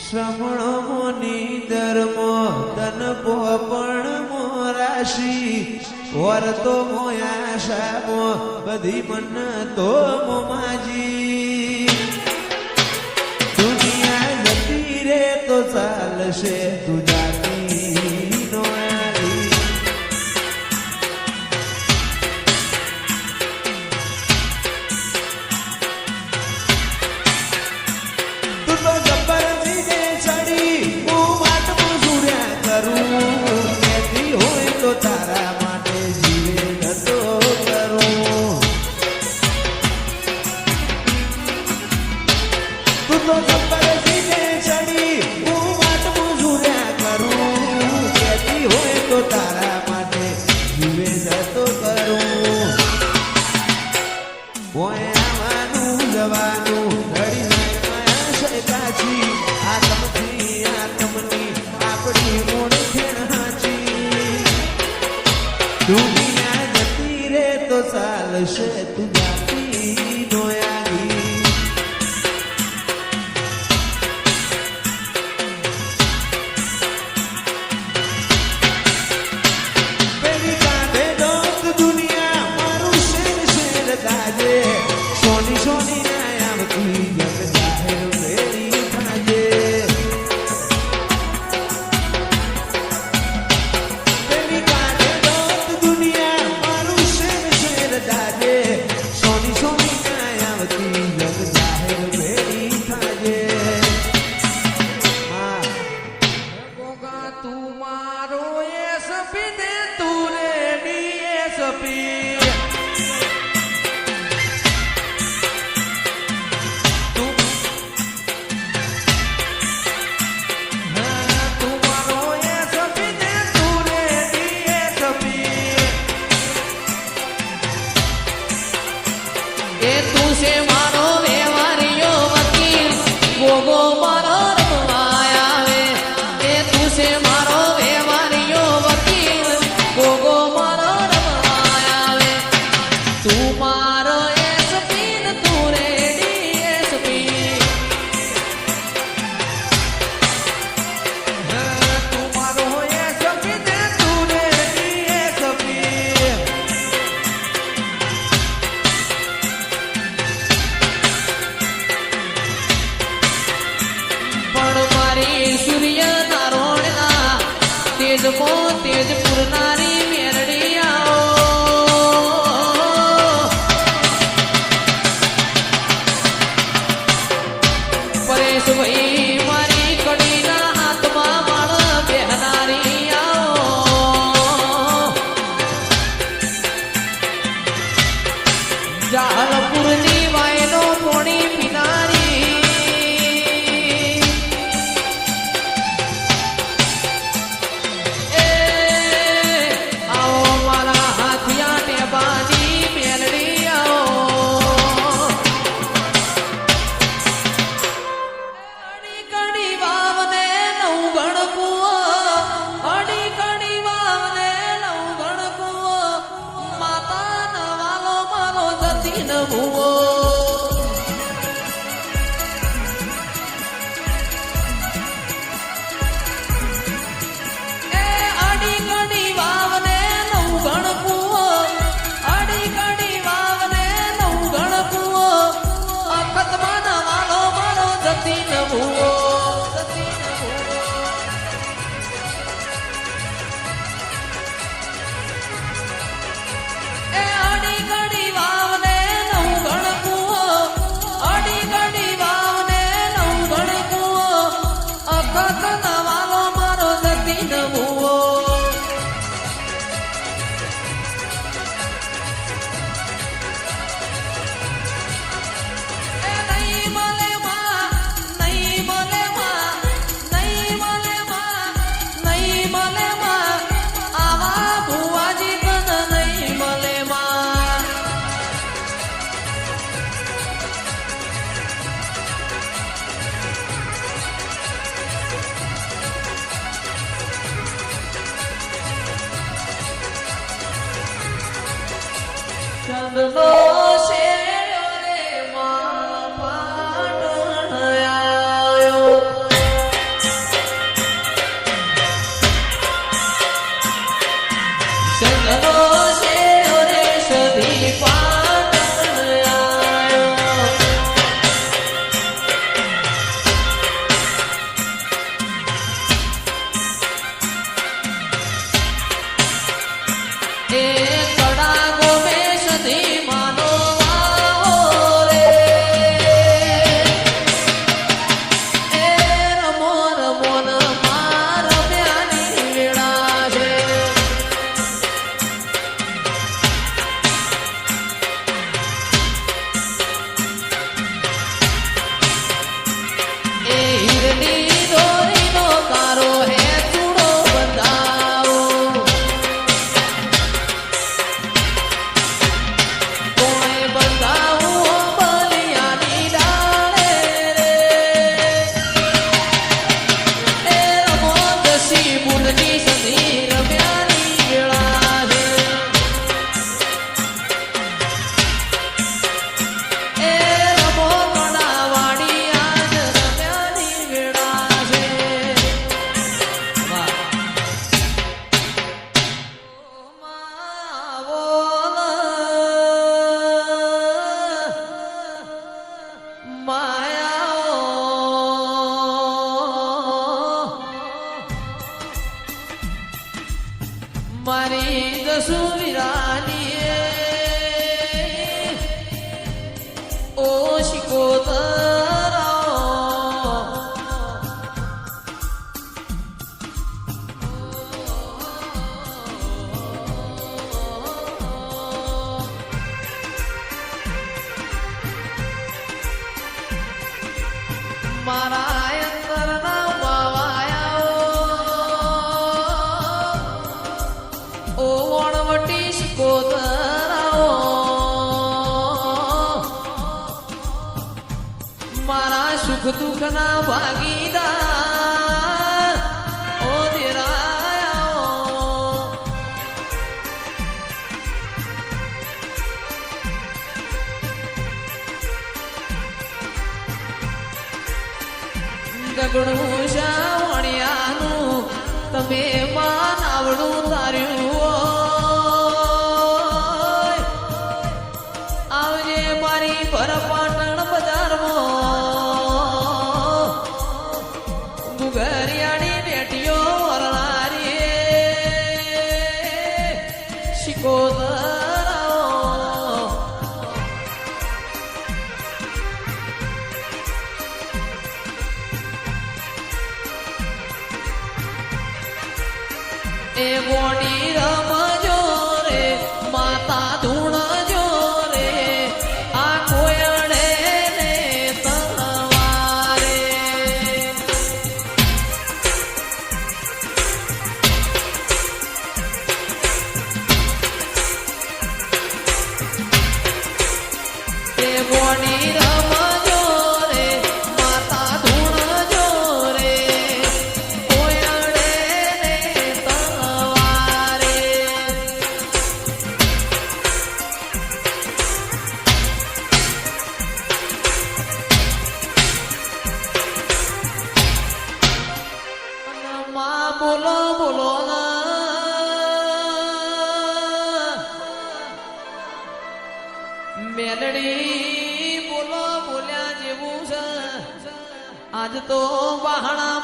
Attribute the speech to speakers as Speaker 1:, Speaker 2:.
Speaker 1: શ્રમણો મોની ધર્મ તન પોપણ મોરાશી વર્તો મોયાશા મો બધી મન તો મોમાજી દુનિયા જતી રે તો ચાલશે તું જાતી નો આલી તું તો જબર જીને ચડી હું વાતમાં સુર્યા કરું કહેતી હોય તો તારા માટે જીવે નતો કરું તું તો જબર જીને ચડી હું વાતમાં સુર્યા કરું કહેતી હોય તો તારા માટે જીવે નતો કરું ઓય આવવાનું જવાનું ઘડી કાચી આત્મથી આત્મની આપણી મૂળ ખેણ હાચી દુનિયા જતી રે તો ચાલશે તું જાતી નો આલી પેલી કાંધે દોત દુનિયા મારું શેર શેર ગાજે સોની સોની ના આવતી જગ જાહેર મેરી ખાજે પેલી કાંધે દોત દુનિયા મારું શેર શેર ગાજે સોની સોની ના આવતી જગ જાહેર મેરી ખાજે
Speaker 2: ગોગા તું મારો એસપી ને તું રેડી એસપી તેજ પૂરનારી મેરડી આવો પરેશભાઈ મારી કડીના હાથમાં માળ બેહનારી આવો જાલપુરની વાયનો પોણી પીનારી ચંદનો શેર્યો રે માં પાટણ આયો કશું વિરાની ઓ શિકોતરા મારા અંતરના માવાયા ઓ વણવટી શિકોતરાઓ મારા સુખ દુઃખના ભાગીદાર ઓ દેરાયાઓ ગગડું શાવણિયાનું તમે માન આવડું તાર્યું હોય. આવજે મારી પર પાટણ બજારમાં ગુગરિયાની બેટીઓ વરણારી શિકોતરાઓ એ બોડી રમજો રે માતા ધૂણજો રે આ કોયડે ને તલવારે એ બોડી રમજો રે માતા ધૂણજો રે કોયડે ને તલવારે માં બોલો બોલો મેલડી બોલો બોલ્યા જેવું છે આજ તો બહાણા